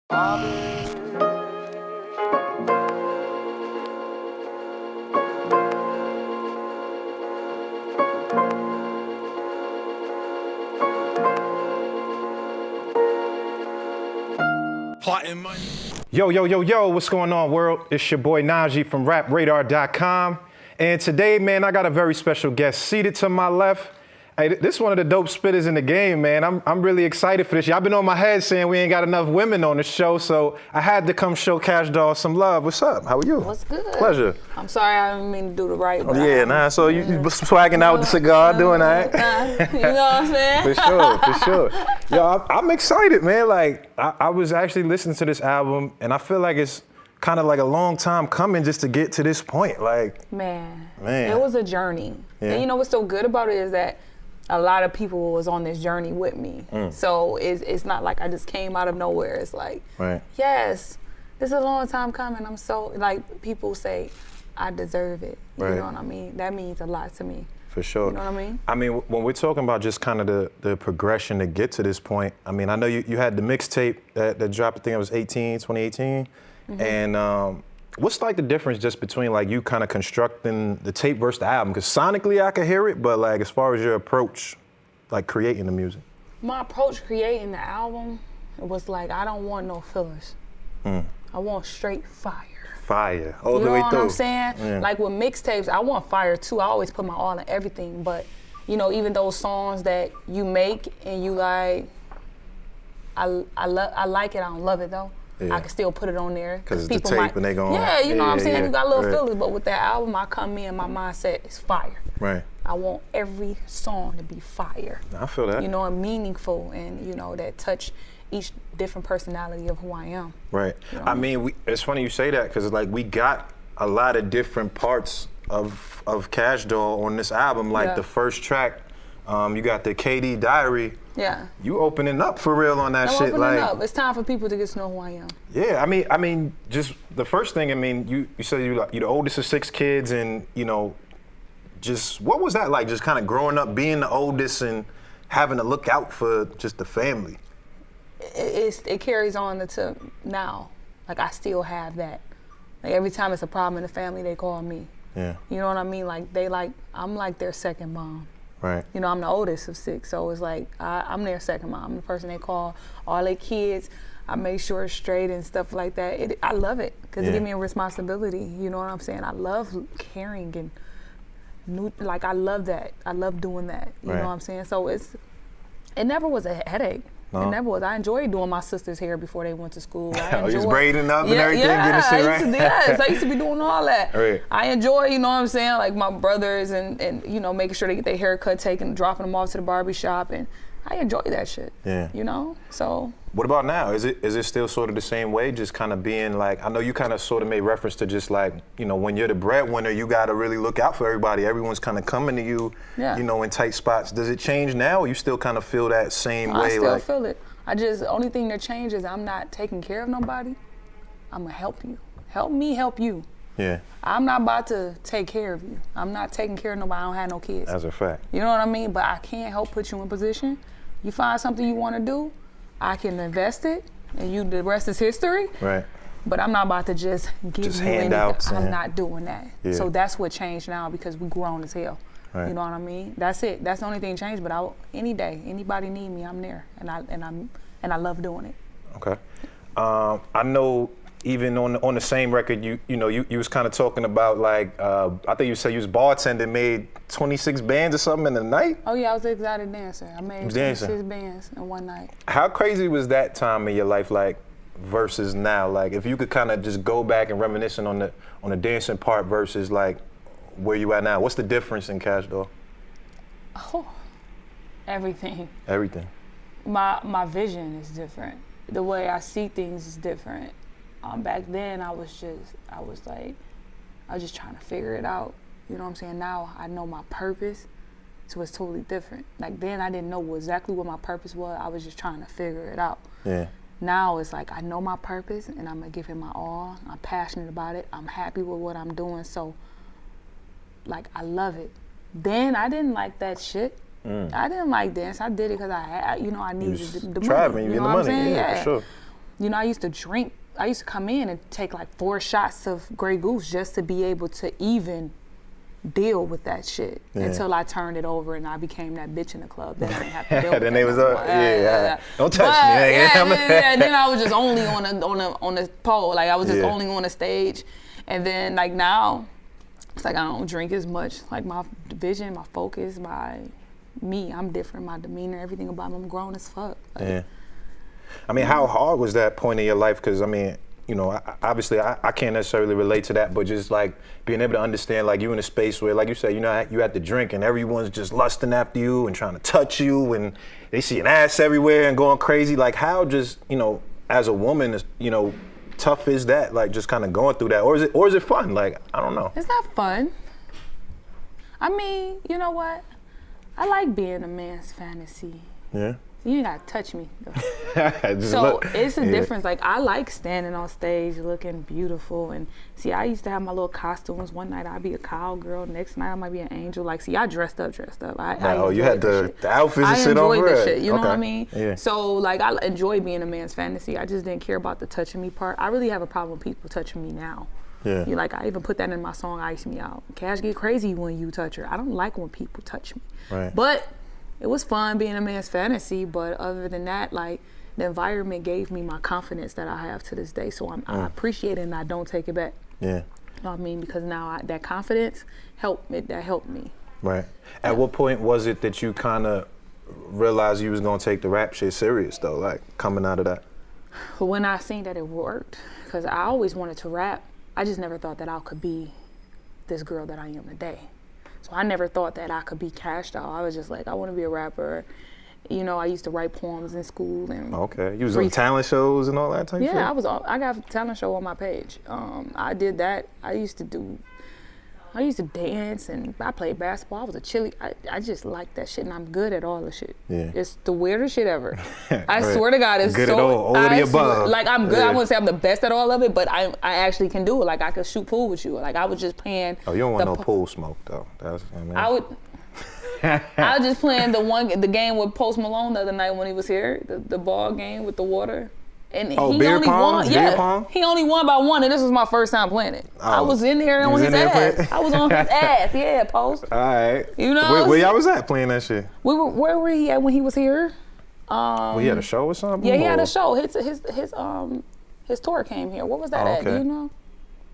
Plotting money. Yo, what's going on, world? It's your boy Najee from RapRadar.com. And today, man, I got a very special guest seated to my left. Hey, this is one of the dope spitters in the game, man. I'm really excited for this. Y'all been on my head saying we ain't got enough women on the show, so I had to come show Kash Doll some love. What's up? How are you? What's good? Pleasure. I'm sorry I didn't mean to do the right. Oh, yeah, nah. So you swagging out with the cigar, doing that? You know what I'm saying? For sure. Yo, I'm excited, man. Like, I was actually listening to this album, and I feel like it's kind of like a long time coming just to get to this point. Like, man, it was a journey. Yeah. And you know what's so good about it is that a lot of people was on this journey with me. So it's not like I just came out of nowhere. It's like, yes, this is a long time coming. I'm so, like, people say, I deserve it. You know what I mean? That means a lot to me. For sure. You know what I mean? I mean, when we're talking about just kind of the progression to get to this point, I mean, I know you had the mixtape that dropped, I think it was 2018. And what's like the difference just between like you kind of constructing the tape versus the album? Because sonically I could hear it, but like as far as your approach, like creating the music. My approach creating the album, it was like, I don't want no fillers. I want straight fire. Fire, all you the way know through. What I'm saying? Yeah. Like with mixtapes, I want fire too. I always put my all in everything, but you know, even those songs that you make and you like, I like it, I don't love it though. Yeah. I can still put it on there. Because it's the tape and they go on. Yeah, you know what I'm saying? You got little right. fillers, but with that album, I come in, my mindset is fire. Right. I want every song to be fire. I feel that. You know, and meaningful, and you know, that touch each different personality of who I am. Right. You know I mean, it's funny you say that because like we got a lot of different parts of Kash Doll on this album. Like the first track, you got the KD Diary. Yeah. You opening up for real on that shit. Opening like, up. It's time for people to get to know who I am. Yeah, I mean, just the first thing. I mean, you said you're the oldest of 6 kids, and you know, just what was that like? Just kind of growing up, being the oldest, and having to look out for just the family. It carries on to now. Like I still have that. Like every time it's a problem in the family, they call me. Yeah. You know what I mean? Like I'm like their second mom. Right. You know, I'm the oldest of 6, so it's like I'm their second mom. I'm the person they call all their kids. I make sure it's straight and stuff like that. I love it because it gives me a responsibility. You know what I'm saying? I love caring and like I love that. I love doing that. You know what I'm saying? So it never was a headache. No. It never was. I enjoyed doing my sister's hair before they went to school. I was braiding up and everything, getting shit right. Yes, I used to be doing all that. Right. I enjoy, you know what I'm saying, like my brothers and you know, making sure they get their haircut taken, dropping them off to the barbershop, and I enjoy that shit. Yeah. You know? So. What about now? Is it still sort of the same way? Just kind of being like, I know you kind of sort of made reference to just like, you know, when you're the breadwinner, you got to really look out for everybody. Everyone's kind of coming to you, you know, in tight spots. Does it change now, or you still kind of feel that same way? I still feel it. The only thing that changes, I'm not taking care of nobody. I'm gonna help you. Help me help you. Yeah. I'm not about to take care of you. I'm not taking care of nobody. I don't have no kids. That's a fact. You know what I mean? But I can't help put you in position. You find something you want to do, I can invest it, and the rest is history. Right. But I'm not about to just give you handouts. I'm not doing that. Yeah. So that's what changed now because we grown as hell. Right. You know what I mean? That's it. That's the only thing changed. But any day, anybody need me, I'm there, and I love doing it. Okay. I know even on the same record, you was kind of talking about like I think you said you was bartending, made 26 bands or something in the night. Oh yeah, I was an exotic dancer. I made 26 bands in one night. How crazy was that time in your life like versus now? Like if you could kind of just go back and reminiscing on the dancing part versus like where you at now. What's the difference in Kash Doll? Oh, everything. Everything. My vision is different. The way I see things is different. Back then, I was just trying to figure it out. You know what I'm saying? Now I know my purpose, so it's totally different. Like then, I didn't know exactly what my purpose was. I was just trying to figure it out. Yeah. Now it's like I know my purpose, and I'm gonna give it my all. I'm passionate about it. I'm happy with what I'm doing. So, like, I love it. Then I didn't like that shit. I didn't like dance. I did it because I needed the money. Traveling, you get the money, yeah, for sure. You know, I used to drink. I used to come in and take like 4 shots of Grey Goose just to be able to even deal with that shit until I turned it over and I became that bitch in the club that I didn't have to deal with. Then they was don't touch me. Then I was just only on the pole. Like I was just only on the stage. And then like now, it's like I don't drink as much. Like my vision, my focus, me, I'm different. My demeanor, everything about me, I'm grown as fuck. Like, I mean, how hard was that point in your life? Because I mean, you know, obviously I can't necessarily relate to that, but just like being able to understand, like you in a space where, like you said, you know, you had to drink and everyone's just lusting after you and trying to touch you and they see an ass everywhere and going crazy. Like how just, you know, as a woman, you know, tough is that? Like just kind of going through that, or is it fun? Like I don't know. It's not fun. I mean, you know what? I like being a man's fantasy. Yeah. You ain't gotta touch me. So it's a difference. Like I like standing on stage looking beautiful, and see, I used to have my little costumes. One night I'd be a cowgirl, next night I might be an angel. Like, see, I dressed up. You had the outfits and shit on. I enjoyed the shit. You know what I mean? Yeah. So like I enjoy being a man's fantasy. I just didn't care about the touching me part. I really have a problem with people touching me now. Yeah. Like I even put that in my song, Ice Me Out. Cash get crazy when you touch her. I don't like when people touch me. Right. But it was fun being a man's fantasy, but other than that, like the environment gave me my confidence that I have to this day. So I appreciate it and I don't take it back. Yeah. You know what I mean? Because now that confidence helped me. Right. At what point was it that you kind of realized you was gonna take the rap shit serious though, like coming out of that? When I seen that it worked, because I always wanted to rap, I just never thought that I could be this girl that I am today. So I never thought that I could be Kash Doll. I was just like, I want to be a rapper. You know, I used to write poems in school and. Okay, you was on talent shows and all that type of shit? Yeah, I got a talent show on my page. I did that. I used to dance and I played basketball. I was a cheerleader. I just like that shit and I'm good at all the shit. Yeah. It's the weirdest shit ever. I swear to God, it's good so. Good at all of the above. Like I'm good. I wouldn't say I'm the best at all of it, but I actually can do it. Like I could shoot pool with you. Like I was just playing. Oh, you don't want no pool smoke though. That's, I mean. I was just playing the game with Post Malone the other night when he was here, the ball game with the water. And he Beer only Pong? won. Beer Pong? He only won by 1, and this was my first time playing it. Oh. I was in there on his ass. I was on his ass. Yeah, Post. All right. You know. Where y'all was at playing that shit? Where were he at when he was here? He had a show or something? Yeah, he had a show. His tour came here. What was that at? Do you know?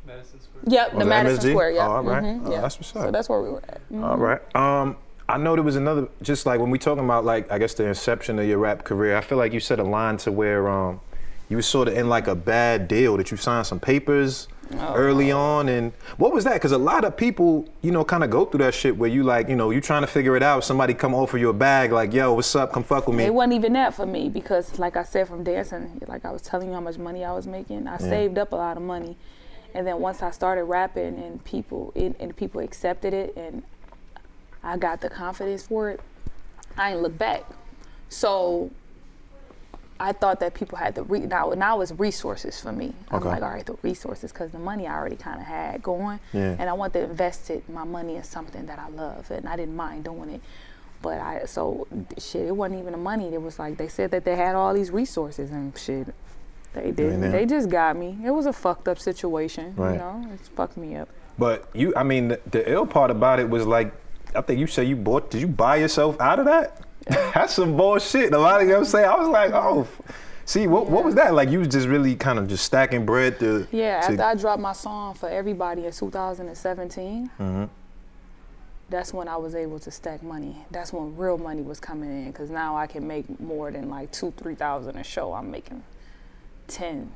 Madison Square. Yep, the Madison Square. Yeah. Oh, all right. Yeah. That's what's up. So that's where we were at. All right. I know there was another, just like when we talking about like, I guess the inception of your rap career, I feel like you said a line to where you was sort of in like a bad deal, that you signed some papers early on. And what was that? Because a lot of people, you know, kind of go through that shit where you like, you know, you trying to figure it out. Somebody come offer you a bag like, yo, what's up? Come fuck with me. It wasn't even that for me because like I said, from dancing, like I was telling you how much money I was making, I saved up a lot of money. And then once I started rapping and people accepted it and I got the confidence for it, I ain't look back. So I thought that people had now it's resources for me. I'm like, all right, the resources, because the money I already kind of had going, and I want to invest my money in something that I love, and I didn't mind doing it. But it wasn't even the money. It was like they said that they had all these resources and shit. They didn't. They just got me. It was a fucked up situation, you know. It fucked me up. But the ill part about it was like, I think you said did you buy yourself out of that? That's some bullshit. A lot of them say, I was like, oh, see, what was that? Like you was just really kind of just stacking bread to. Yeah, after I dropped my song For Everybody in 2017, that's when I was able to stack money. That's when real money was coming in, because now I can make more than like 2,000-3,000 a show. I'm making 10,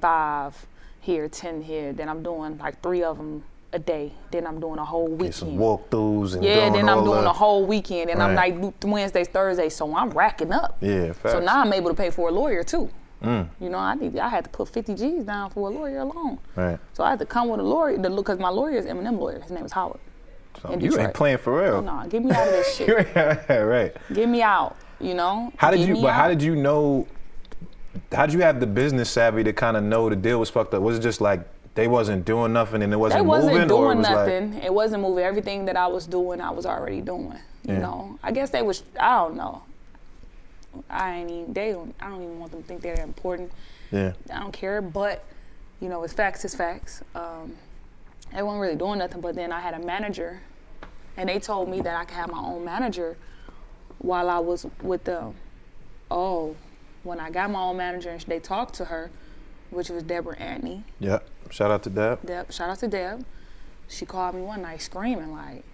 5 here, 10 here. Then I'm doing like 3 of them a day. Then I'm doing a whole weekend. Some walkthroughs and then I'm doing a whole weekend. And I'm like Wednesdays, Thursdays. So I'm racking up. Yeah, facts. So now I'm able to pay for a lawyer too. You know, I had to put 50 G's down for a lawyer alone. Right. So I had to come with a lawyer because my lawyer is Eminem lawyer. His name is Howard. So you ain't playing for real. No, get me out of this shit. Right. Get me out. You know. How did you know? How did you have the business savvy to kind of know the deal was fucked up? Was it just like they wasn't doing nothing and it wasn't moving? They wasn't doing nothing. It wasn't moving. Everything that I was doing, I was already doing. You know. I guess I don't know. I don't even want them to think they're important. Yeah. I don't care, but you know, it's facts. They weren't really doing nothing, but then I had a manager, and they told me that I could have my own manager while I was with them. Oh, when I got my own manager and they talked to her, which was Deborah Antony. Yep. Shout out to Deb. Shout out to Deb. She called me one night screaming like,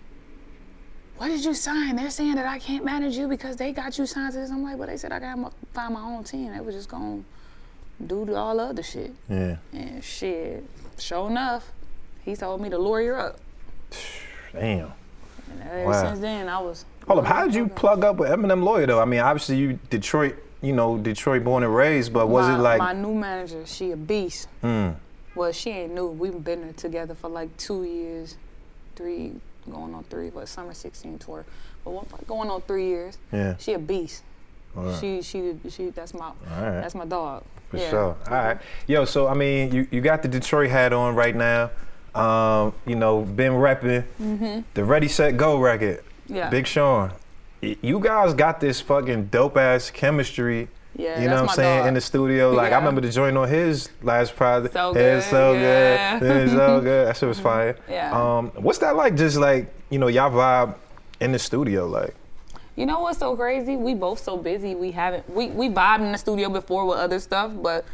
"What did you sign? They're saying that I can't manage you because they got you signed to this." I'm like, "But they said I gotta find my own team. They was just gonna do all the other shit." Yeah. And shit, sure enough, he told me to lawyer up. Damn. And ever since then, I was. Hold up, how did you plug up with Eminem lawyer though? I mean, obviously you Detroit born and raised, but was it like? My new manager, she a beast. Well, she ain't new. We've been together for like 2 years, going on 3, but summer 16 tour. But going on 3 years. Yeah. She a beast. Right. She that's my dog. For sure. All right. Yo, so I mean, you got the Detroit hat on right now. You know, been repping the Ready Set Go record. Yeah. Big Sean. You guys got this fucking dope ass chemistry. Yeah, you know what I'm saying, dog. in the studio. Like I remember the joint on his last project. So good. It's so yeah. good. It's so good. That shit was fire. Yeah. What's that like? Just like, you know, y'all vibe in the studio, like. You know what's so crazy? We both so busy. We vibed in the studio before with other stuff, but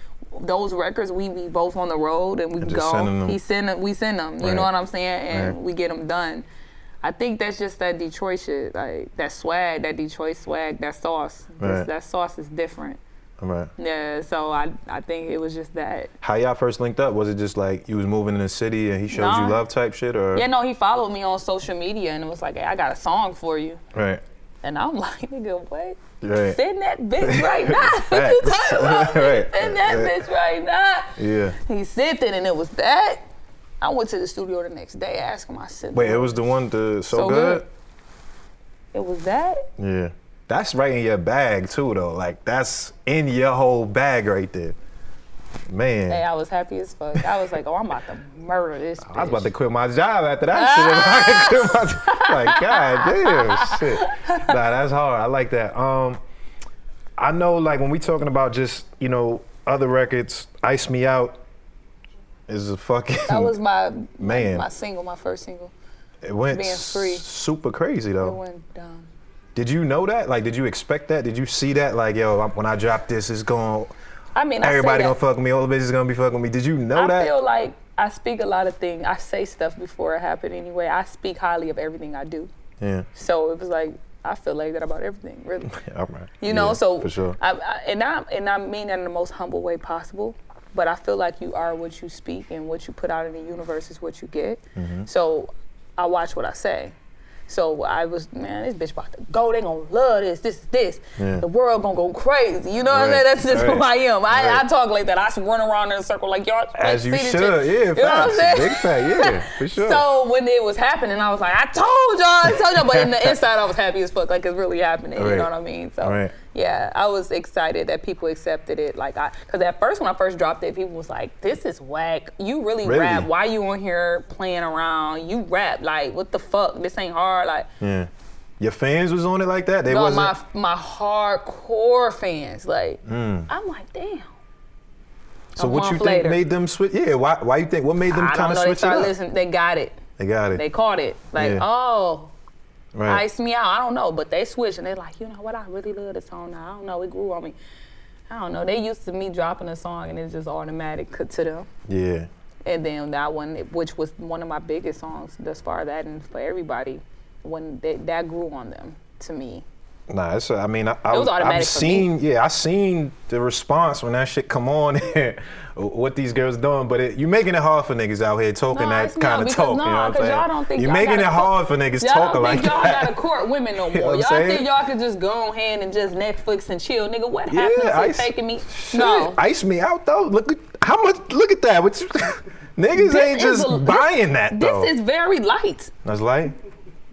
those records we both on the road and we And go. We send them. You know what I'm saying? And we get them done. I think that's just that Detroit shit, like that swag, that Detroit swag, that sauce. That sauce is different. Right. Yeah, so I think it was just that. How y'all first linked up? Was it just like you was moving in the city and he showed you love type shit, or? Yeah, no, he followed me on social media and it was like, "Hey, I got a song for you." Right. And I'm like, "Nigga, wait, Right. send that bitch right now." What you talking about? Right. Send that bitch right now. Yeah. He sent it and it was that. I went to the studio the next day, asked him, I said, Wait, it was the one, So Good? It was that? Yeah. That's right in your bag too though. Like that's in your whole bag right there. Man. Hey, I was happy as fuck. I was like, oh, I'm about to murder this bitch. I was about to quit my job after that shit. If I could quit my job. Like, god damn, shit. Nah, that's hard. I like that. I know, like, when we talking about just, you know, other records, Ice Me Out is a fucking... That was my single, my first single. It went Being Free. Super crazy, though. It went down. Did you know that? Like, did you expect that? Did you see that? Like, yo, when I drop this, it's going... I mean, everybody gonna fuck with me. All the bitches gonna be fucking with me. Did you know that? I feel like I speak a lot of things. I say stuff before it happened anyway. I speak highly of everything I do. Yeah. So it was like, I feel like that about everything, really. All right. You know, so for sure. I mean that in the most humble way possible. But I feel like you are what you speak, and what you put out in the universe is what you get. Mm-hmm. So I watch what I say. So I was, man, this bitch about to go. They gonna love this. Yeah. The world gonna go crazy. You know what I'm saying? That's just who I am. I talk like that. I run around in a circle like y'all. As you should, yeah, you know what I'm saying? Big fat, yeah, for sure. So when it was happening, I was like, I told y'all. But in the inside, I was happy as fuck, like it's really happening. You know what I mean? So yeah, I was excited that people accepted it. Like because at first, when I first dropped it, people was like, this is whack. You really rap. Why you on here playing around? You rap. Like, what the fuck? This ain't hard. Like, yeah. Your fans was on it like that? They no, wasn't? my hardcore fans. Like, I'm like, damn. So what you think made them switch? Yeah, why you think, what made them kind of switch it up? Listening, they got it. They got it. They caught it. Like, right. Ice Me Out. I don't know, but they switched and they're like, you know what? I really love this song now. I don't know. It grew on me. I don't know. They used to me dropping a song and it's just automatic to them. Yeah. And then that one, which was one of my biggest songs thus far, that and for everybody, when that grew on them to me. Nah, it's. I mean, it was automatic I've seen. For me. Yeah, I seen the response when that shit come on. What these girls doing, but you making it hard for niggas out here talking that kind of talk. You know what I'm saying? Y'all don't think you're making it hard for niggas talking like that. Y'all don't think y'all gotta court women no more. Y'all think y'all could just go ahead and just Netflix and chill, nigga? What happened to taking me? Shit, no, Ice Me Out though. Look at how much. Look at that. Niggas ain't just buying that though. This is very light. That's light.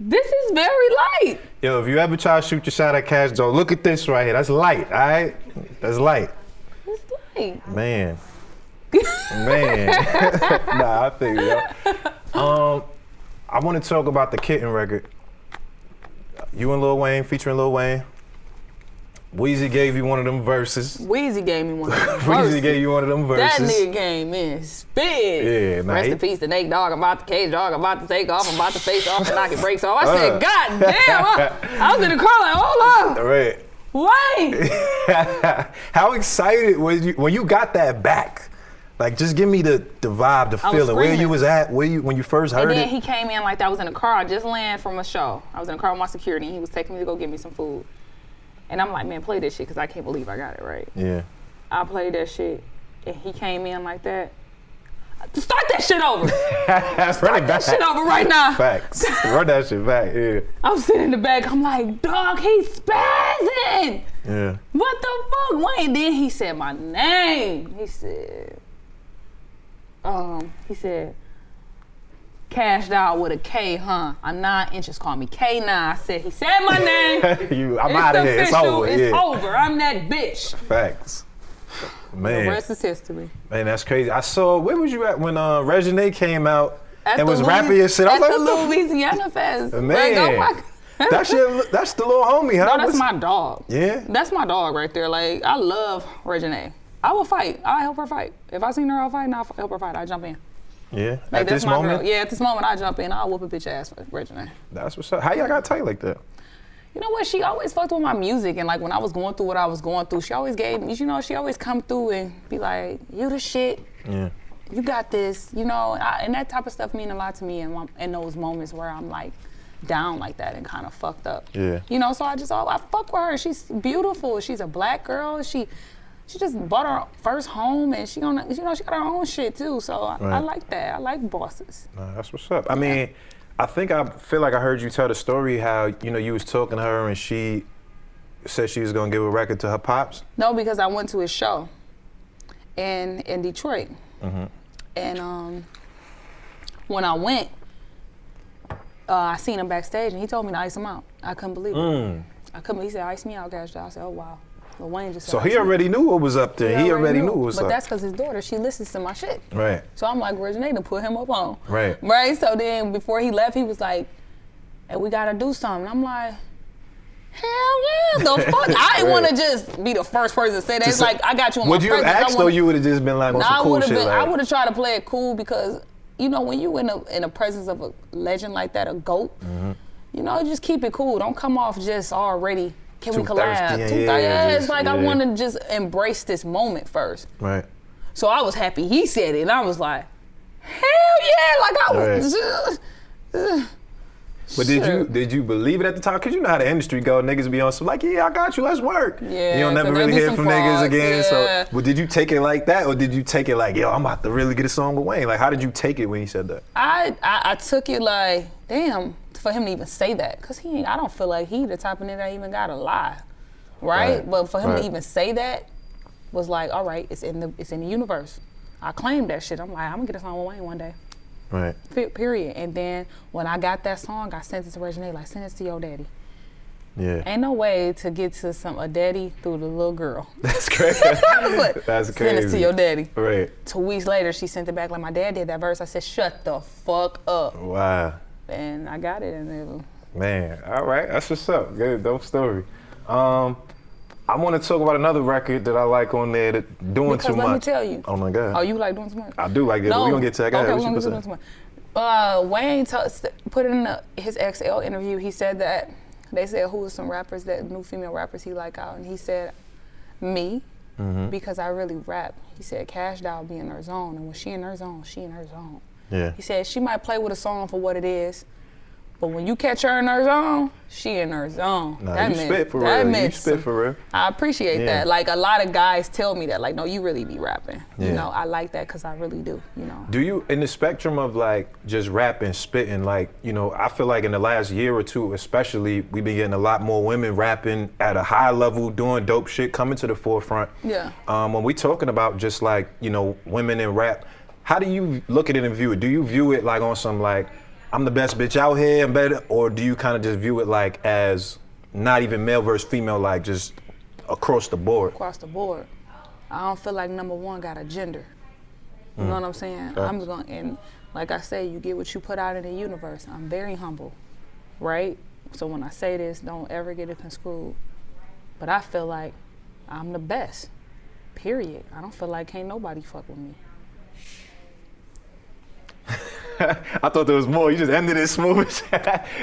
This is very light. Yo, if you ever try to shoot your shot at Kash Doll, look at this right here. That's light, all right? That's light. It's light. Man. Nah, I think, yo. I want to talk about the Kitten record. You and Lil Wayne, featuring Lil Wayne. Weezy gave you one of them verses. Weezy gave me one of them Weezy verses. gave you one of them verses. That nigga came in spit. Yeah, nah, Rest he- in peace, the Nate Dogg. I'm about to cage dog. I'm about to take off. I'm about to face off and knock your brakes off. I said, God damn. I was in the car like, hold up. Right. Wait. How excited was you when you got that back? Like, just give me the vibe, the I was feeling. Where screaming. you was at? When you first heard And then it? he came in like that. I was in the car. I just landed from a show. I was in the car with my security. And he was taking me to go get me some food. And I'm like, man, play this shit because I can't believe I got it right. Yeah. I played that shit. And he came in like that. Start that shit over. Run it back. Shit over right now. Facts. Run that shit back. Yeah. I'm sitting in the back. I'm like, dog, he's spazzing. Yeah. What the fuck, Wayne? Then he said my name. He said, Kash Doll with a K, huh? I'm 9 inches, call me K9. I said, he said my name. I'm out of here. It's over. It's Yeah. over. I'm that bitch. Facts. Man. The rest is history. Man, that's crazy. I saw, where was you at when Regine came out At and the was rapping and shit? I At was the like, what the Louisiana Fest. Man. Like, oh my God. that's the little homie, huh? No, that's my dog. Yeah? That's my dog right there. Like, I love Regine. I will fight. I'll help her fight. If I seen her out fighting, I'll help her fight. I'll jump in. Yeah. Like, At that's this my moment? girl. Yeah, at this moment, I jump in. I'll whoop a bitch ass for Regine. That's what's up. How y'all got tight like that? You know what? She always fucked with my music, and like when I was going through what I was going through, she always gave me. You know, she always come through and be like, "You the shit. Yeah. You got this." You know, and that type of stuff mean a lot to me in those moments where I'm like down like that and kind of fucked up. Yeah. You know, so I fuck with her. She's beautiful. She's a black girl. She just bought her first home, and she got her own shit too. So I like that. I like bosses. Nah, that's what's up. I mean, I feel like I heard you tell the story how, you was talking to her and she said she was gonna give a record to her pops. No, because I went to his show in Detroit. Mm-hmm. And when I went, I seen him backstage and he told me to ice him out. I couldn't believe it. He said, ice me out, Kash Doll. I said, oh wow. Lil Wayne just said, So he already knew what was up there. He already knew what was but up. that's because his daughter, she listens to my shit. Right. So I'm like, Regine to put him up on. Right. Right. So then before he left, he was like, hey, we gotta do something. I'm like, hell yeah, the fuck. I didn't want to just be the first person to say that. It's like, I got you in my Would you presence. ask though? You would have just been like on some cool shit. I would have tried to play it cool because, when you in the presence of a legend like that, a GOAT, just keep it cool. Don't come off just already. Can we collab? Thirsty. It's like I want to just embrace this moment first. Right. So I was happy he said it, and I was like, hell yeah! Like I was. But did you believe it at the time? Cause you know how the industry go. Niggas be on some like, yeah, I got you. Let's work. Yeah. You don't never 'cause really they do hear some from niggas frauds, again. yeah. So, but did you take it like that, or did you take it like, yo, I'm about to really get a song with Wayne? Like, how did you take it when he said that? I took it like, damn, for him to even say that, cause I don't feel like he the type of nigga that even gotta lie, right? But for him to even say that was like, all right, it's in the universe. I claimed that shit. I'm like, I'm gonna get a song with Wayne one day. Right. Period. And then when I got that song, I sent it to Regine, like, send it to your daddy. Yeah. Ain't no way to get to a daddy through the little girl. That's crazy. That's crazy. Send it to your daddy. Right. 2 weeks later, she sent it back like my dad did that verse. I said, shut the fuck up. Wow. And I got it, and it was... Man, all right, that's what's up. Good, dope story. I want to talk about another record that I like on there, that Doing because Too Much. let me tell you. Oh my God. Oh, you like Doing Too Much? I do like that, but we're going to get to that. Go okay, ahead. we're What going to you get to Doing Too Much. Wayne put it in his XL interview. He said that, they said who was some rappers, that new female rappers he like out, and he said, me, because I really rap. He said Kash Doll be in her zone, and when she in her zone, she in her zone. Yeah. He said she might play with a song for what it is, but when you catch her in her zone, she in her zone. Nah, you spit for real. You spit for real. I appreciate that. Like, a lot of guys tell me that, like, no, you really be rapping. Yeah. I like that because I really do, Do you, in the spectrum of like just rapping, spitting, like, I feel like in the last year or two especially, we've been getting a lot more women rapping at a high level, doing dope shit, coming to the forefront. Yeah. When we talking about just like, women in rap, how do you look at it and view it? Do you view it like on some like, I'm the best bitch out here and better, or do you kind of just view it like as not even male versus female, like just across the board? Across the board. I don't feel like number one got a gender. You know what I'm saying? Okay. And like I say, you get what you put out in the universe. I'm very humble, right? So when I say this, don't ever get it construed But I feel like I'm the best. Period. I don't feel like can't nobody fuck with me. I thought there was more. You just ended it smooth.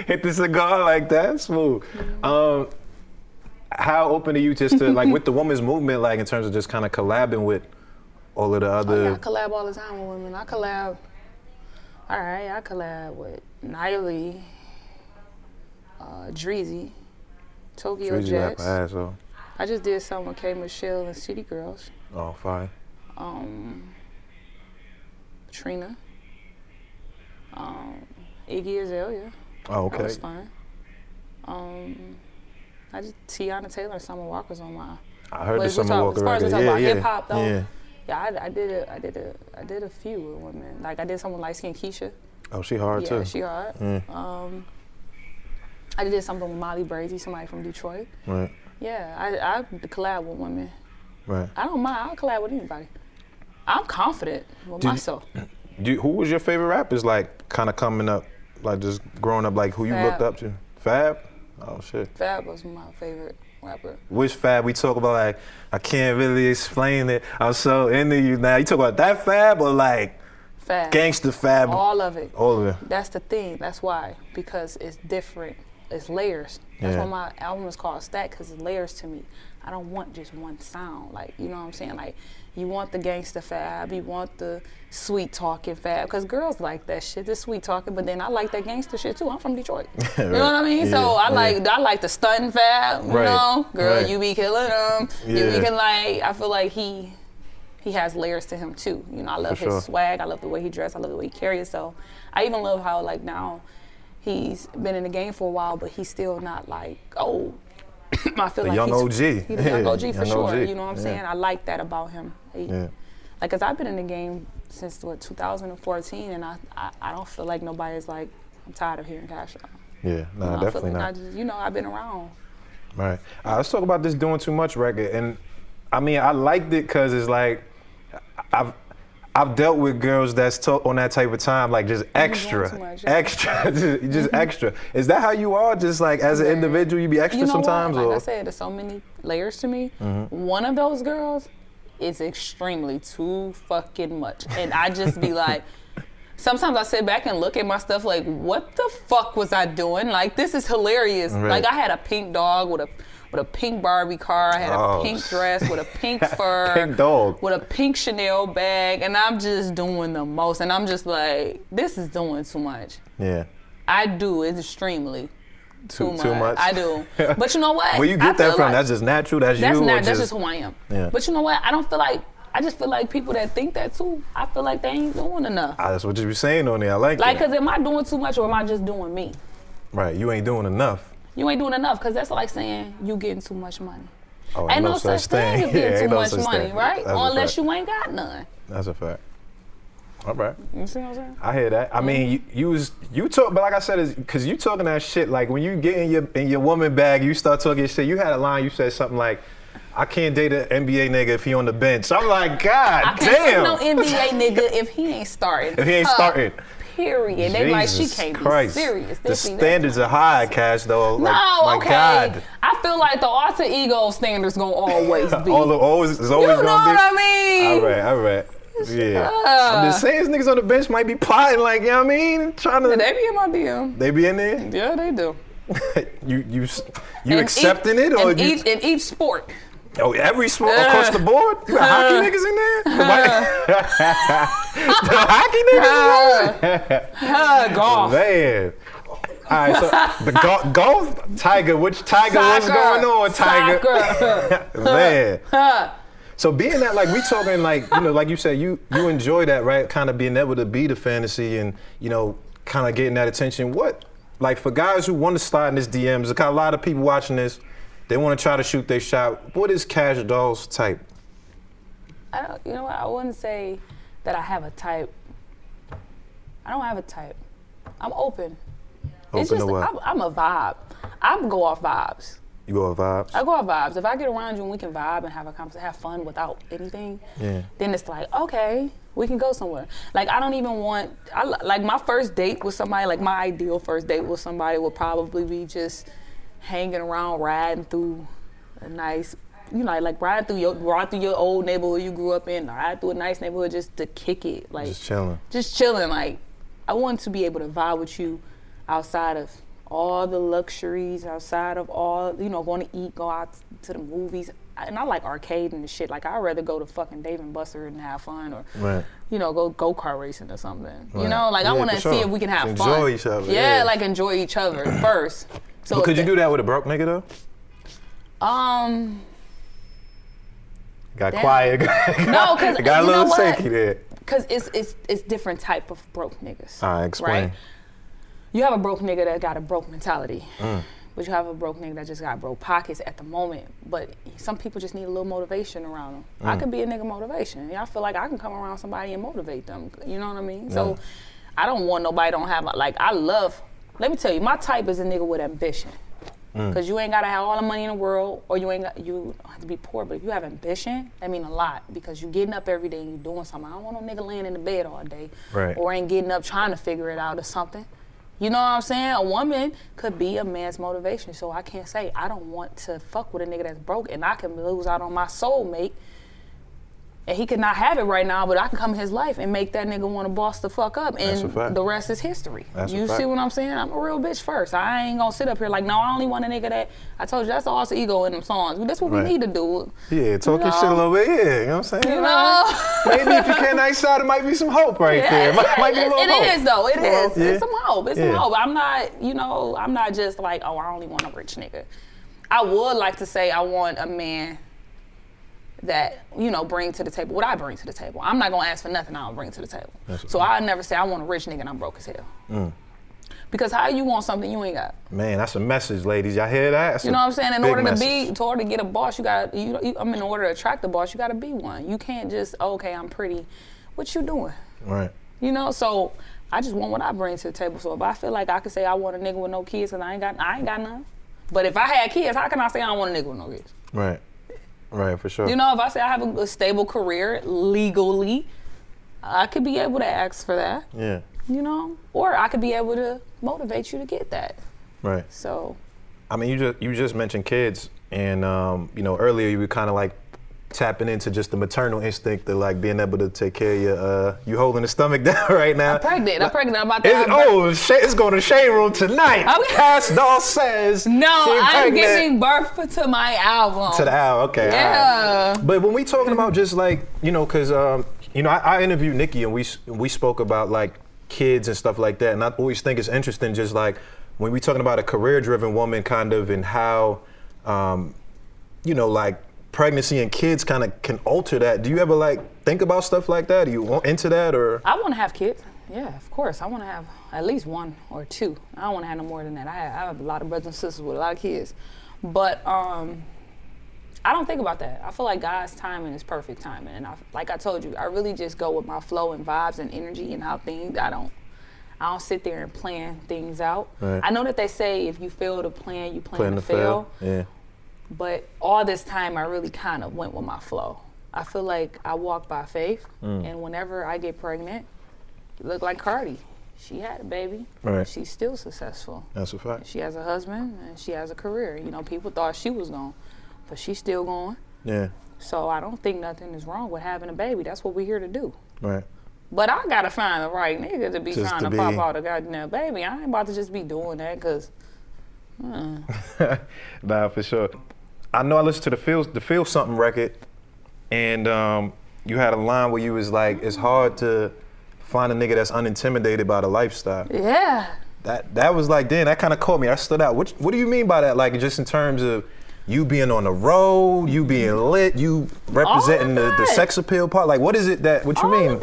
Hit the cigar like that, smooth. Mm-hmm. How open are you just to like with the women's movement, like in terms of just kind of collabing with all of the other? Oh, yeah, I collab all the time with women. I collab with Niley, Dreezy, Tokyo Dreezy Jets. Asshole. I just did something with K. Michelle and City Girls. Oh, fine. Trina. Iggy Azalea. Oh, okay. That was fun. I just Tiana Taylor and Summer Walker's on my. I heard the Summer Walker record. As far as we talk about hip hop though. Yeah. Yeah, I did a few with women. Like I did something with light skin Keisha. Oh, she hard too. Yeah, she hard. I did something with Molly Brazy, somebody from Detroit. Right. Yeah, I collab with women. Right. I don't mind. I'll collab with anybody. I'm confident with myself. Who was your favorite rappers, like, kind of coming up, like, just growing up, like, who you looked up to? Fab? Oh, shit. Fab was my favorite rapper. Which Fab? We talk about, like, I can't really explain it. I'm so into you now. You talk about that Fab or, like, Fab. Gangsta Fab? All of it. All of it. That's the thing. That's why. Because it's different. It's layers. That's why my album is called Stack, because it's layers to me. I don't want just one sound. Like, you know what I'm saying? Like, you want the gangsta Fab, you want the sweet talking Fab, because girls like that shit, the sweet talking, but then I like that gangsta shit too. I'm from Detroit. Right. You know what I mean? So I like the stunting Fab, you know? Girl, you be killing them. You be killing, like, I feel like he has layers to him too. You know, I love his swag, I love the way he dressed, I love the way he carries himself. I even love how, like, now he's been in the game for a while, but he's still not like, oh, I feel the like young OG. He's a young OG for sure. OG. You know what I'm saying? I like that about him. Like, cause I've been in the game since 2014, and I don't feel like nobody's like, I'm tired of hearing Kash Doll. Yeah, no, definitely not. I've been around. Right. Let's talk about this Doing Too Much record, and I mean, I liked it because it's like I've dealt with girls that's on that type of time, like just extra. Is that how you are? Just like as an individual, you be extra sometimes? Like I said, there's so many layers to me. One of those girls is extremely too fucking much. And I just be like, sometimes I sit back and look at my stuff like, what the fuck was I doing? Like, this is hilarious. Right. Like, I had a pink dog with a pink Barbie car. I had a pink dress with a pink fur. Pink dog. With a pink Chanel bag. And I'm just doing the most. And I'm just like, this is doing too much. Yeah. I do. It's extremely too much. I do. But you know what? Where you get that from? That's just natural? That's you? That's just who I am. Yeah. But you know what? I just feel like people that think that too, I feel like they ain't doing enough. That's what you be saying on there. I like that. Like, because am I doing too much or am I just doing me? Right. You ain't doing enough. You ain't doing enough, because that's like saying you getting too much money. Oh, ain't no such thing as getting too much money, right? Unless you ain't got none. That's a fact. All right. You see what I'm saying? I hear that. I mean, you talk, but like I said, is because you talking that shit. Like when you get in your woman bag, you start talking shit. You had a line. You said something like, "I can't date an NBA nigga if he on the bench." I'm like, God I damn. can't date no NBA nigga if he ain't starting. If he ain't starting. Period. They like, she can't Christ. be serious. The standards are high, Kash Doll. Like, no, okay. God. I feel like the alter ego standards gonna always be. always you know gonna be. What I mean? All right. Yeah. I'm just saying, niggas on the bench might be plotting, like, you know what I mean? Trying to. They be in my DM. They be in there? Yeah, they do. you accepting it or in each sport? Oh, every sport across the board? You got hockey niggas in there? The hockey niggas in there? Golf. Man. All right, so the golf, Tiger, which Tiger, what's going on, Tiger? Man. So being that, like, we talking, like, you know, like you said, you enjoy that, right? Kind of being able to be the fantasy and, you know, kind of getting that attention. What, like, for guys who want to slide in this DMs, there's a lot of people watching this, they want to try to shoot their shot. What is Kash Doll's type? You know what? I wouldn't say that I have a type. I don't have a type. I'm open. Open to what? I'm a vibe. I go off vibes. You go off vibes? I go off vibes. If I get around you and we can vibe and have a conversation, have fun without anything, then it's like, okay, we can go somewhere. Like, I don't even want, like, my first date with somebody, like, my ideal first date with somebody would probably be just hanging around, riding through a nice, you know, like ride through your old neighborhood you grew up in, ride through a nice neighborhood just to kick it, like just chilling. Like I want to be able to vibe with you outside of all the luxuries, outside of all, you know, going to eat, go out to the movies. And I like arcade and shit. Like I'd rather go to fucking Dave and Buster and have fun, or you know, go kart racing or something. You know, like I want to see if we can have fun. Enjoy each other. Yeah, like enjoy each other first. So but could you do that with a broke nigga though? Got quiet. No, because got a little shaky there. Because it's different type of broke niggas. All right, explain. Right? You have a broke nigga that got a broke mentality. But you have a broke nigga that just got broke pockets at the moment. But some people just need a little motivation around them. I could be a nigga motivation. I feel like I can come around somebody and motivate them. You know what I mean? So I don't want nobody don't have, like let me tell you, my type is a nigga with ambition. Because you ain't gotta have all the money in the world, or you don't have to be poor, but if you have ambition, that mean a lot, because you getting up every day and you doing something. I don't want no nigga laying in the bed all day, or ain't getting up trying to figure it out or something. You know what I'm saying? A woman could be a man's motivation, so I can't say I don't want to fuck with a nigga that's broke, and I can lose out on my soulmate, and he could not have it right now, but I can come in his life and make that nigga want to boss the fuck up, and the rest is history. You see what I'm saying? I'm a real bitch first. I ain't gonna sit up here like, no, I only want a nigga that, I told you, that's the alter ego in them songs. That's what we need to do. Yeah, talking shit a little bit, you know what I'm saying? You know? Maybe if you can't nice out, it might be some hope there. Might be a little hope. It is though, it is. It's some hope, some hope. I'm not, you know, I'm not just like, oh, I only want a rich nigga. I would like to say I want a man that, you know, bring to the table what I bring to the table. I'm not gonna ask for nothing I don't bring to the table. So I never say I want a rich nigga and I'm broke as hell. Because how you want something you ain't got? Man, that's a message, ladies. Y'all hear that? That's you know what I'm saying? In order to get a boss, in order to attract a boss, you gotta be one. You can't just, okay, I'm pretty. What you doing? Right. You know, so I just want what I bring to the table. So if I feel like I could say I want a nigga with no kids and I ain't got none. But if I had kids, how can I say I don't want a nigga with no kids? Right. Right, for sure. You know, if I say I have a stable career legally, I could be able to ask for that. Yeah. You know, or I could be able to motivate you to get that. Right. So. I mean, you just mentioned kids, and you know, earlier you were kind of like tapping into just the maternal instinct of like being able to take care of your, you holding the stomach down right now. I'm pregnant. I'm about to. It's going to shade room tonight. Kash Doll says. No, I'm giving birth to my album. To the album, okay. Yeah. Right. But when we talking about just like, you know, cause you know, I interviewed Nikki and we spoke about like kids and stuff like that, and I always think it's interesting just like when we talking about a career-driven woman kind of and how, you know, like pregnancy and kids kind of can alter that. Do you ever like think about stuff like that? Are you into that or? I want to have kids. Yeah, of course. I want to have at least one or two. I don't want to have no more than that. I have a lot of brothers and sisters with a lot of kids. But I don't think about that. I feel like God's timing is perfect timing. And like I told you, I really just go with my flow and vibes and energy and how things, I don't sit there and plan things out. Right. I know that they say if you fail to plan, you plan to fail. Yeah. But all this time, I really kind of went with my flow. I feel like I walk by faith, and whenever I get pregnant, you look like Cardi. She had a baby. Right. She's still successful. That's a fact. She has a husband, and she has a career. You know, people thought she was gone, but she's still going. Yeah. So I don't think nothing is wrong with having a baby. That's what we're here to do. Right. But I gotta find the right nigga to be just trying to pop out a goddamn baby. I ain't about to just be doing that, cause. Nah, for sure. I know I listened to the Feel Something record, and you had a line where you was like, it's hard to find a nigga that's unintimidated by the lifestyle. Yeah. That was like, damn, that kind of caught me. I stood out. What do you mean by that? Like, just in terms of you being on the road, you being lit, you representing the sex appeal part? Like, what is it what you mean?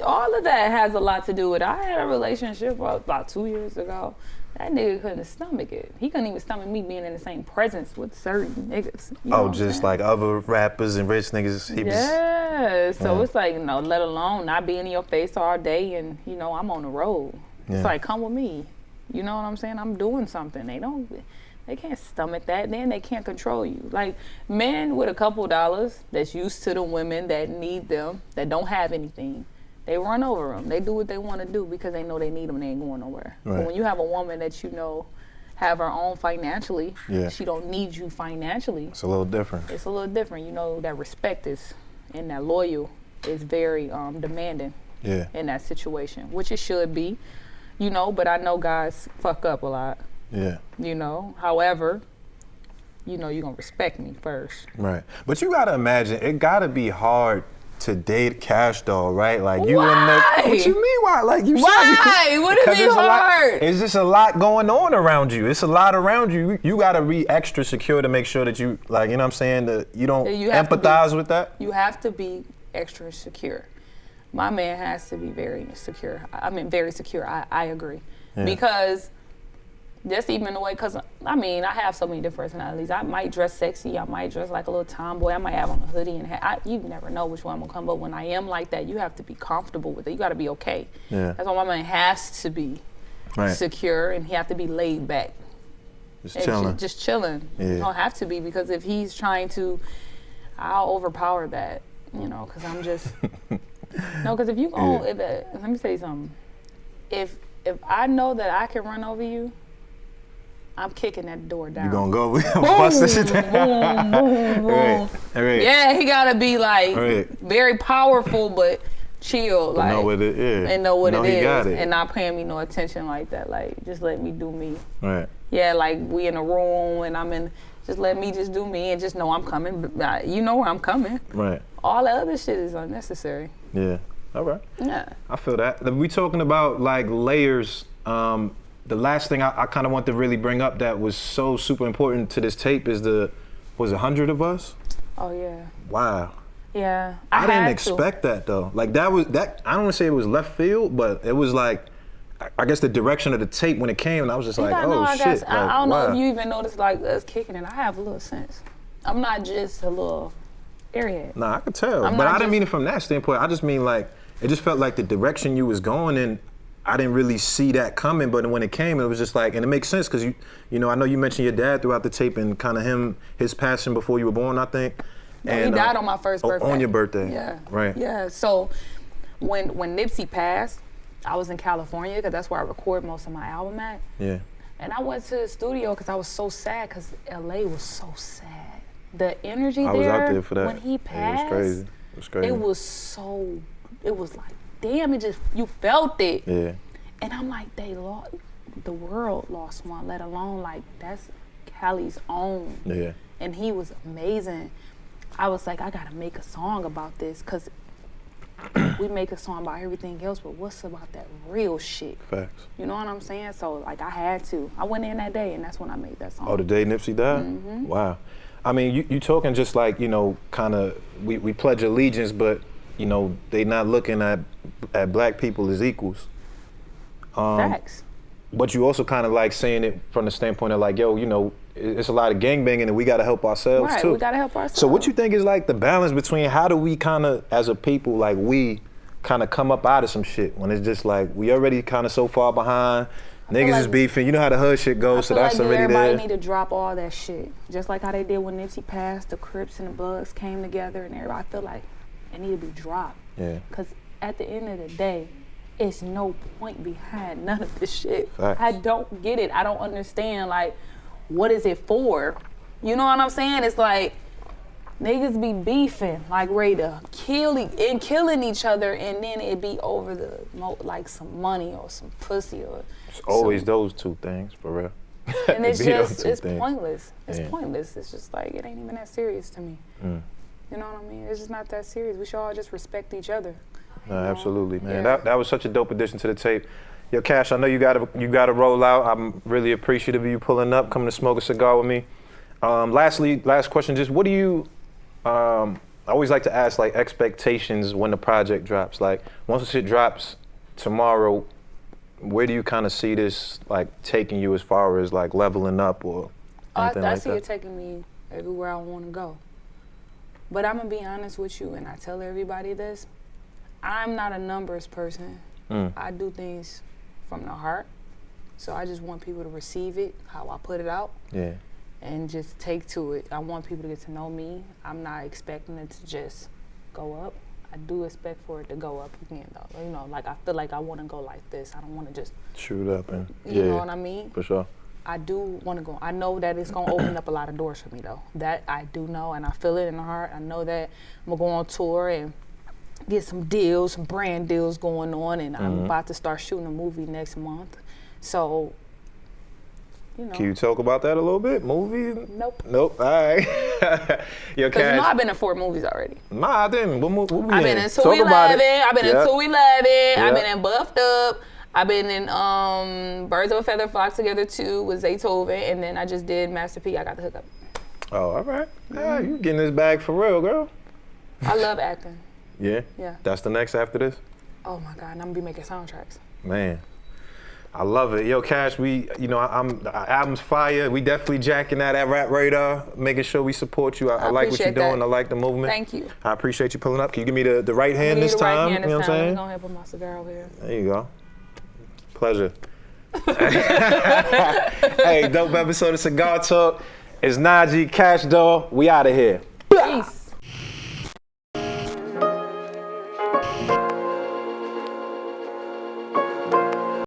All of that has a lot to do with it. I had a relationship about 2 years ago. That nigga couldn't stomach it. He couldn't even stomach me being in the same presence with certain niggas. Just like other rappers and rich niggas. So it's like, let alone not being in your face all day and, I'm on the road. Yeah. It's like, come with me. You know what I'm saying? I'm doing something. They can't stomach that. Then they can't control you. Like men with a couple dollars that's used to the women that need them, that don't have anything. They run over them. They do what they want to do because they know they need them and they ain't going nowhere. Right. But when you have a woman that have her own financially. Yeah. She don't need you financially. It's a little different. It's a little different. You know, that respect is, and that loyal is very demanding Yeah. in that situation, which it should be, you know, but I know guys fuck up a lot, Yeah. you know. However, you know, you're gonna respect me first. Right. But you gotta imagine, it gotta be hard to date Kash Doll, right? Like you Why? in the. What you mean why? Like you Why? What do you mean hard? It's just a lot going on around you. It's a lot around you. You gotta be extra secure to make sure that you, like, you know what I'm saying, that you don't empathize with that. You have to be extra secure. My man has to be very secure. I mean, very secure. I agree. Yeah. Because just even the way, because I mean, I have so many different personalities. I might dress sexy. I might dress like a little tomboy. I might have on a hoodie and hat. You never know which one I'm gonna come. But when I am like that, you have to be comfortable with it. You got to be okay. Yeah. That's why my man has to be secure, and he have to be laid back. Just chilling. Just chilling. Yeah. You don't have to be, because if he's trying to, I'll overpower that. You know, because I'm just no. Because if you go, let me tell you something. If I know that I can run over you, I'm kicking that door down. You gonna go bust this shit down? Boom, boom. Right. Yeah, he gotta be like very powerful, but chill, like, know what it is. and know what Know it he is, got it. and not paying me no attention like that. Like, just let me do me. Right. Yeah, like we in a room and I'm in. Just let me just do me and just know I'm coming. You know where I'm coming. Right. All that other shit is unnecessary. Yeah. All right. Yeah. I feel that. We talking about like layers. The last thing I kind of want to really bring up that was so super important to this tape is was 100 of us? Oh yeah. Wow. Yeah. I didn't expect that though. Like that. I don't want to say it was left field, but it was like, I guess the direction of the tape when it came, and I was just like, oh shit. I don't know if you even noticed, like, us kicking it. I have a little sense. I'm not just a little airhead. Nah, I could tell. But I didn't mean it from that standpoint. I just mean like, it just felt like the direction you was going in, I didn't really see that coming, but when it came, it was just like, and it makes sense because you know, I know you mentioned your dad throughout the tape and kind of his passing before you were born, I think. And, he died on my first birthday. On your birthday. Yeah. Right. Yeah. So when Nipsey passed, I was in California because that's where I record most of my album at. Yeah. And I went to the studio because I was so sad because LA was so sad. The energy I was out there for that. When he passed, it was crazy. It was crazy. It was like, damn, you felt it. Yeah. And I'm like, the world lost one, let alone like that's Cali's own. Yeah. And he was amazing. I was like, I gotta make a song about this because we make a song about everything else, but what's about that real shit? Facts. You know what I'm saying? So like I had to. I went in that day and that's when I made that song. Oh, the day Nipsey died? Mm-hmm. Wow. I mean, you talking just like, you know, kind of, we pledge allegiance, but, you know, they not looking at black people as equals. Facts. But you also kind of like saying it from the standpoint of like, yo, you know, it's a lot of gangbanging and we got to help ourselves too. Right, we got to help ourselves. So what you think is like the balance between how do we kind of, as a people, like we kind of come up out of some shit when it's just like, we already kind of so far behind, niggas is beefing, you know how the hood shit goes, so that's already there. Everybody need to drop all that shit. Just like how they did when Nipsey passed, the Crips and the Bloods came together and everybody, I feel like it need to be dropped. Yeah. Because at the end of the day, it's no point behind none of this shit. Facts. I don't get it. I don't understand, like, what is it for? You know what I'm saying? It's like, niggas be beefing, like ready to killing each other, and then it be over like some money or some pussy or. It's always those two things, for real. And it's pointless. It's pointless. It's just like, it ain't even that serious to me. You know what I mean? It's just not that serious. We should all just respect each other. No, absolutely, man. Yeah. That was such a dope addition to the tape. Yo, Kash, I know you gotta roll out. I'm really appreciative of you pulling up, coming to smoke a cigar with me. Last question, just what do you, I always like to ask like expectations when the project drops. Like once the shit drops tomorrow, where do you kind of see this like taking you as far as like leveling up or anything I like see that? it taking me everywhere I want to go. But I'm gonna be honest with you, and I tell everybody this, I'm not a numbers person. I do things from the heart. So I just want people to receive it, how I put it out. Yeah. And just take to it. I want people to get to know me. I'm not expecting it to just go up. I do expect for it to go up again though. You know, like I feel like I want to go like this. I don't want to just shoot up and you know what I mean? For sure. I do want to go. I know that it's gonna open up a lot of doors for me though. That I do know, and I feel it in the heart. I know that I'm gonna go on tour and get some deals, some brand deals going on, and I'm about to start shooting a movie next month. So, you know. Can you talk about that a little bit? Movie? Nope. Nope. All right. Yo, Because Kash. you know I've been in 4 movies already. Nah, I didn't. What we I've been in Talk 211. about it. I've been in Yep. 211. I've Yep. been in Buffed Up. I've been in Birds of a Feather Flock Together 2 with Zaytoven, and then I just did Master P. I got the hookup. Oh, all right. Yeah, you getting this bag for real, girl. I love acting. Yeah? Yeah. That's the next after this? Oh my God, and I'm gonna be making soundtracks. Man. I love it. Yo, Kash, the album's fire. We definitely jacking that at Rap Radar, making sure we support you. I like what you're appreciate doing. that. I like the movement. Thank you. I appreciate you pulling up. Can you give me the right hand Give me this the right time? hand You know what I'm Let me saying? go ahead and put my cigar over here. There you go. Pleasure. Hey, dope episode of Cigar Talk. It's Najee, Kash Doll. We out of here. Peace.